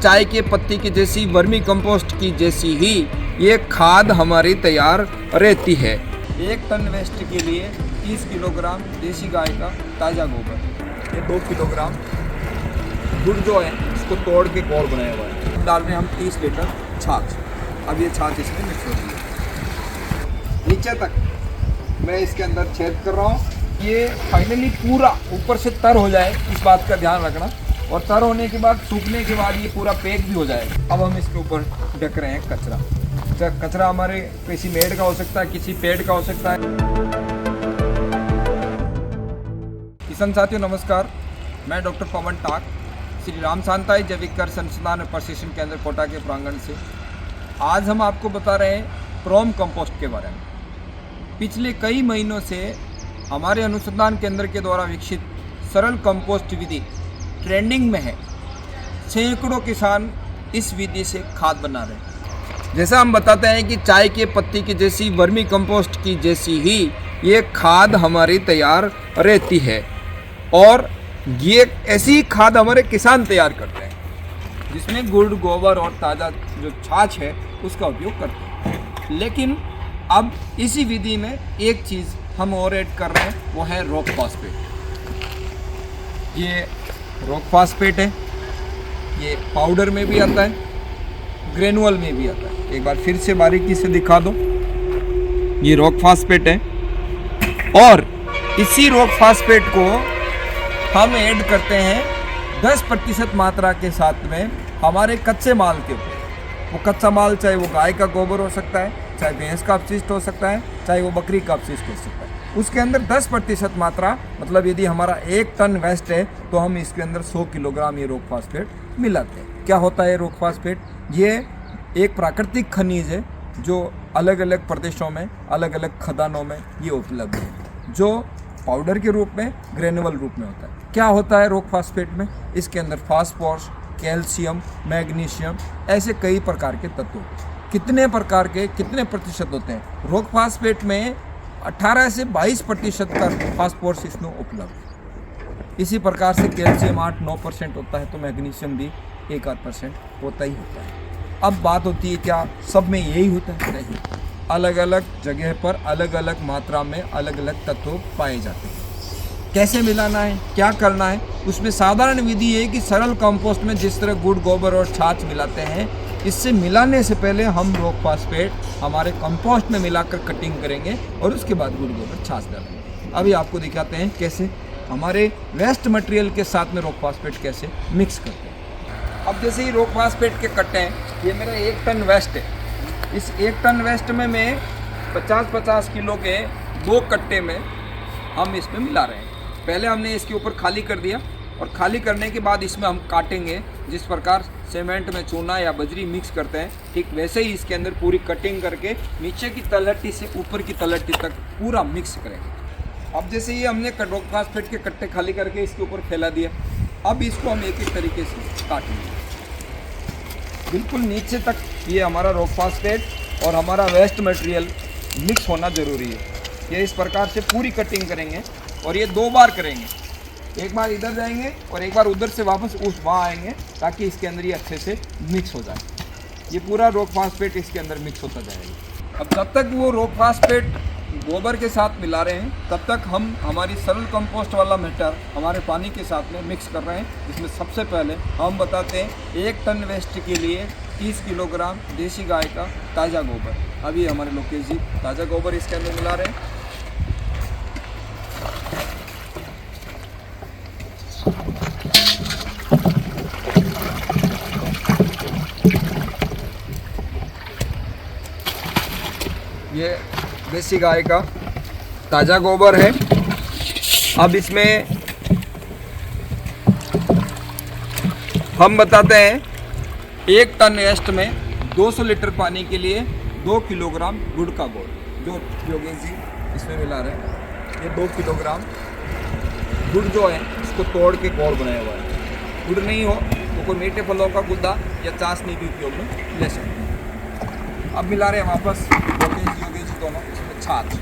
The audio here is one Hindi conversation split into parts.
चाय के पत्ती की जैसी वर्मी कंपोस्ट की जैसी ही ये खाद हमारी तैयार रहती है। 1 टन वेस्ट के लिए 30 किलोग्राम देसी गाय का ताज़ा गोबर, ये 2 किलोग्राम गुड़ जो है इसको तोड़ के घोल बनाया हुआ है। डाल रहे हैं हम 30 लीटर छाछ। अब ये छाछ इसमें मिक्स हो रही है नीचे तक। मैं इसके अंदर छेद कर रहा हूँ। ये फाइनली पूरा ऊपर से तर हो जाए, इस बात का ध्यान रखना। और तर होने के बाद, सूखने के बाद ये पूरा पैक भी हो जाएगा। अब हम इसके ऊपर ढक रहे हैं कचरा। कचरा हमारे किसी मेड का हो सकता है, किसी पेड़ का हो सकता है। किसान साथियों नमस्कार, मैं डॉक्टर पवन टाक, श्री राम शांताई जैविक कृषि अनुसंधान और प्रशिक्षण केंद्र कोटा के प्रांगण से आज हम आपको बता रहे हैं प्रोम कंपोस्ट के बारे में। पिछले कई महीनों से हमारे अनुसंधान केंद्र के द्वारा विकसित सरल कंपोस्ट विधि ट्रेंडिंग में है। सैकड़ों किसान इस विधि से खाद बना रहे हैं। जैसा हम बताते हैं कि चाय के पत्ती की जैसी वर्मी कंपोस्ट की जैसी ही ये खाद हमारी तैयार रहती है। और ये ऐसी खाद हमारे किसान तैयार करते हैं, जिसमें गुड़, गोबर और ताज़ा जो छाछ है उसका उपयोग करते हैं। लेकिन अब इसी विधि में एक चीज़ हम और ऐड कर रहे हैं, वो है रॉक फॉस्फेट। ये रॉक फॉस्फेट है, ये पाउडर में भी आता है, ग्रेनुअल में भी आता है। एक बार फिर से बारीकी से दिखा दो, ये रॉक फॉस्फेट है। और इसी रॉक फॉस्फेट को हम ऐड करते हैं 10% मात्रा के साथ में हमारे कच्चे माल के ऊपर। वो कच्चा माल चाहे वो गाय का गोबर हो सकता है, चाहे भैंस का अपशिष्ट हो सकता है, चाहे वो बकरी का अपशिष्ट हो सकता है। उसके अंदर 10% मात्रा, मतलब यदि हमारा 1 टन वेस्ट है तो हम इसके अंदर 100 किलोग्राम ये रॉक फॉस्फेट मिलाते हैं। क्या होता है रॉक फॉस्फेट? ये एक प्राकृतिक खनिज है जो अलग अलग प्रदेशों में, अलग अलग खदानों में ये उपलब्ध है, जो पाउडर के रूप में, ग्रेनुअल रूप में होता है। क्या होता है रॉक फॉस्फेट में? इसके अंदर फास्फोरस, कैल्शियम, मैग्नीशियम, ऐसे कई प्रकार के तत्व। कितने प्रकार के, कितने प्रतिशत होते हैं? रॉक फॉस्फेट में 18 से 22% का फास्फोरस इसमें उपलब्ध। इसी प्रकार से कैल्शियम 8-9% होता है, तो मैग्नीशियम भी 1-8% होता ही होता है। अब बात होती है क्या सब में यही होता है? नहीं, अलग अलग जगह पर अलग अलग मात्रा में अलग अलग तत्व पाए जाते हैं। कैसे मिलाना है, क्या करना है? उसमें साधारण विधि है कि सरल कंपोस्ट में जिस तरह गुड़, गोबर और छाछ मिलाते हैं, इससे मिलाने से पहले हम रॉक फॉस्फेट हमारे कंपोस्ट में मिलाकर कटिंग करेंगे और उसके बाद गुड़, गोबर, छाछ डालेंगे। अभी आपको दिखाते हैं कैसे हमारे वेस्ट मटेरियल के साथ में रॉक फॉस्फेट कैसे मिक्स करते हैं। अब जैसे ही रॉक फॉस्फेट के कट्टे हैं, ये मेरा 1 टन वेस्ट है। इस 1 टन वेस्ट में मैं 50-50 किलो के 2 कट्टे में हम इसमें मिला रहे हैं। पहले हमने इसके ऊपर खाली कर दिया और खाली करने के बाद इसमें हम काटेंगे। जिस प्रकार सीमेंट में चूना या बजरी मिक्स करते हैं, ठीक वैसे ही इसके अंदर पूरी कटिंग करके नीचे की तलहटी से ऊपर की तलहटी तक पूरा मिक्स करेंगे। अब जैसे ये हमने रॉक फॉस्फेट के कट्टे खाली करके इसके ऊपर फैला दिया, अब इसको हम एक तरीके से काटेंगे बिल्कुल नीचे तक। ये हमारा रॉक फॉस्फेट और हमारा वेस्ट मटेरियल मिक्स होना ज़रूरी है। ये इस प्रकार से पूरी कटिंग करेंगे और ये 2 बार करेंगे। एक बार इधर जाएंगे और एक बार उधर से वापस वहाँ आएंगे, ताकि इसके अंदर ये अच्छे से मिक्स हो जाए। ये पूरा रॉक फॉस्फेट इसके अंदर मिक्स होता जाएगा। अब जब तक वो रॉक फॉस्फेट गोबर के साथ मिला रहे हैं, तब तक हम हमारी सरल कंपोस्ट वाला मैटर हमारे पानी के साथ में मिक्स कर रहे हैं। जिसमें सबसे पहले हम बताते हैं 1 टन वेस्ट के लिए 30 किलोग्राम देसी गाय का ताज़ा गोबर। अभी हमारे लोकेश जी ताज़ा गोबर इसके अंदर मिला रहे हैं। ये देसी गाय का ताज़ा गोबर है। अब इसमें हम बताते हैं 1 टन वेस्ट में 200 लीटर पानी के लिए 2 किलोग्राम गुड़ का घोल, जो योगेश जी इसमें मिला रहे हैं। ये 2 किलोग्राम गुड़ जो है इसको तोड़ के घोल बनाया हुआ है। गुड़ नहीं हो तो कोई मीठे फलों का गुद्दा या चाशनी भी उपयोग में ले सकते हैं। अब मिला रहे हैं वापस योगेश जी दोनों इसमें छाछ।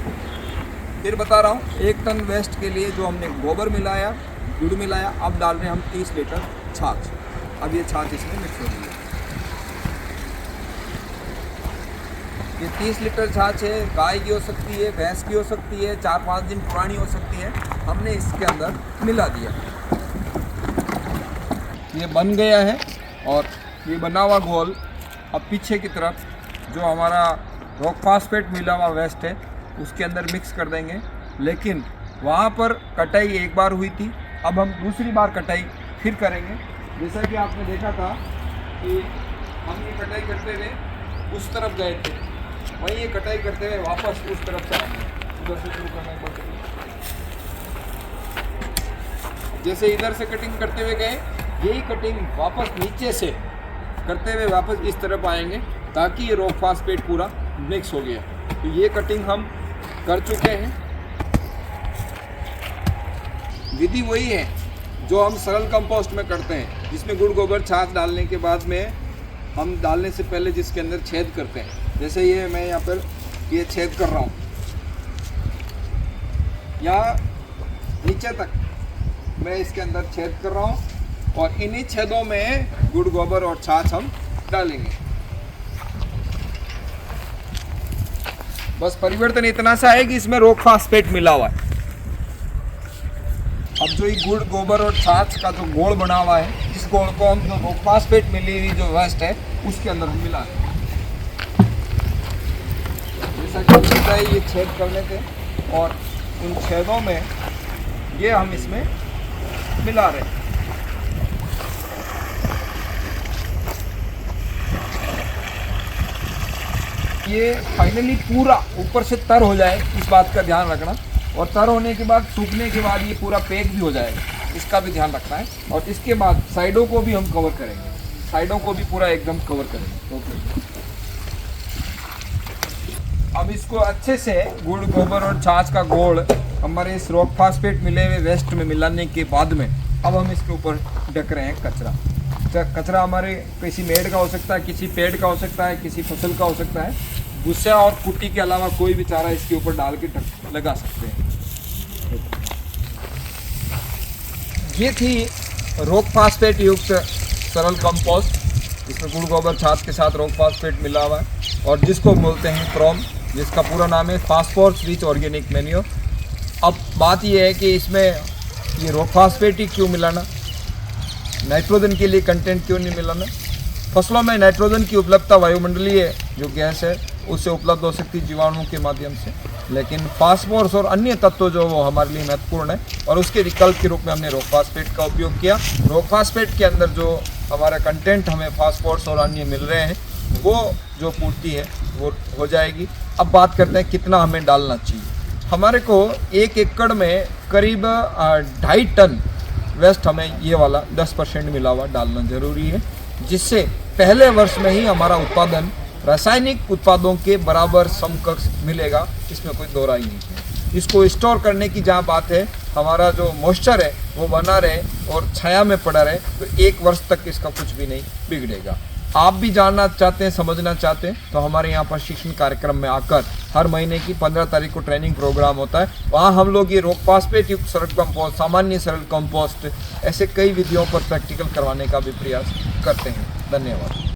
फिर बता रहा हूँ 1 टन वेस्ट के लिए जो हमने गोबर मिलाया, गुड़ मिलाया, अब डाल रहे हैं हम 30 लीटर छाछ। अब ये छाछ इसमें मिक्स हो रही है। ये 30 लीटर छाछ है, गाय की हो सकती है, भैंस की हो सकती है, 4-5 दिन पुरानी हो सकती है। हमने इसके अंदर मिला दिया, ये बन गया है। और ये बना हुआ घोल अब पीछे की तरफ जो हमारा रॉक फास्फेट मिला हुआ वेस्ट है उसके अंदर मिक्स कर देंगे। लेकिन वहाँ पर कटाई एक बार हुई थी, अब हम दूसरी बार कटाई फिर करेंगे। जैसा कि आपने देखा था कि हम ये कटाई करते हुए उस तरफ गए थे, वहीं ये कटाई करते हुए वापस उस तरफ से आएंगे, उधर से शुरू करना पड़ेगा। जैसे इधर से कटिंग करते हुए गए, यही कटिंग वापस नीचे से करते हुए वापस इस तरफ आएंगे, ताकि ये रॉक फास्फेट पूरा मिक्स हो गया। तो ये कटिंग हम कर चुके हैं। विधि वही है जो हम सरल कंपोस्ट में करते हैं, जिसमें गुड़ गोबर छाछ डालने के बाद में हम डालने से पहले जिसके अंदर छेद करते हैं। जैसे ये मैं यहाँ पर ये छेद कर रहा हूँ, यहाँ नीचे तक मैं इसके अंदर छेद कर रहा हूँ, और इन्हीं छेदों में गुड़ गोबर और छाछ हम डालेंगे। बस परिवर्तन इतना सा है कि इसमें रॉक फास्फेट मिला हुआ है। अब जो ये गुड़ गोबर और छाछ का जो घोल बना हुआ है, इस घोल को हम जो रॉक फास्फेट मिली हुई जो वेस्ट है उसके अंदर हम मिला दें। जैसा कि होता है, ये छेद कर लेते हैं और उन छेदों में ये हम इसमें मिला रहे हैं। ये फाइनली पूरा ऊपर से तर हो जाए, इस बात का ध्यान रखना। और तर होने के बाद, सूखने के बाद ये पूरा पैक भी हो जाएगा, इसका भी ध्यान रखना है। और इसके बाद साइडों को भी हम कवर करेंगे, साइडों को भी पूरा एकदम कवर करेंगे। ओके, अब इसको अच्छे से गुड़ गोबर और छाछ का घोल हमारे इस रॉक फास्फेट मिले हुए वेस्ट में मिलाने के बाद में अब हम इसके ऊपर ढक रहे हैं कचरा। कचरा हमारे किसी मेड़ का हो सकता है, किसी पेड़ का हो सकता है, किसी फसल का हो सकता है। भूसा और कुट्टी के अलावा कोई भी चारा इसके ऊपर डाल के लगा सकते हैं। ये थी रॉक फास्फेट युक्त सरल कंपोस्ट, जिसमें गुड़ गोबर छाछ के साथ रॉक फास्फेट मिला हुआ है, और जिसको बोलते हैं प्रोम, जिसका पूरा नाम है फास्फोरस रिच ऑर्गेनिक मैन्योर। अब बात ये है कि इसमें ये रॉक फास्फेट ही क्यों मिलाना, नाइट्रोजन के लिए कंटेंट क्यों नहीं मिलाना। फसलों में नाइट्रोजन की उपलब्धता वायुमंडलीय जो गैस है उससे उपलब्ध हो सकती है जीवाणुओं के माध्यम से, लेकिन फास्फोरस और अन्य तत्व जो वो हमारे लिए महत्वपूर्ण है, और उसके विकल्प के रूप में हमने रॉक फास्फेट का उपयोग किया। रॉक फास्फेट के अंदर जो हमारा कंटेंट हमें फास्फोरस और अन्य मिल रहे हैं, वो जो पूर्ति है वो हो जाएगी। अब बात करते हैं कितना हमें डालना चाहिए। हमारे को 1 एकड़ में करीब 2.5 टन वेस्ट हमें ये वाला 10% मिला हुआ डालना जरूरी है, जिससे पहले वर्ष में ही हमारा उत्पादन रासायनिक उत्पादों के बराबर समकक्ष मिलेगा, इसमें कोई दो राय नहीं है। इसको स्टोर करने की जहाँ बात है, हमारा जो मॉइस्चर है वो बना रहे और छाया में पड़ा रहे, तो 1 वर्ष तक इसका कुछ भी नहीं बिगड़ेगा। आप भी जानना चाहते हैं, समझना चाहते हैं, तो हमारे यहाँ प्रशिक्षण कार्यक्रम में आकर हर महीने की 15 तारीख को ट्रेनिंग प्रोग्राम होता है। वहाँ हम लोग ये रॉक फास्फेट युक्त सरल कंपोस्ट, सामान्य सरल कंपोस्ट, ऐसे कई विधियों पर प्रैक्टिकल करवाने का भी प्रयास करते हैं। धन्यवाद।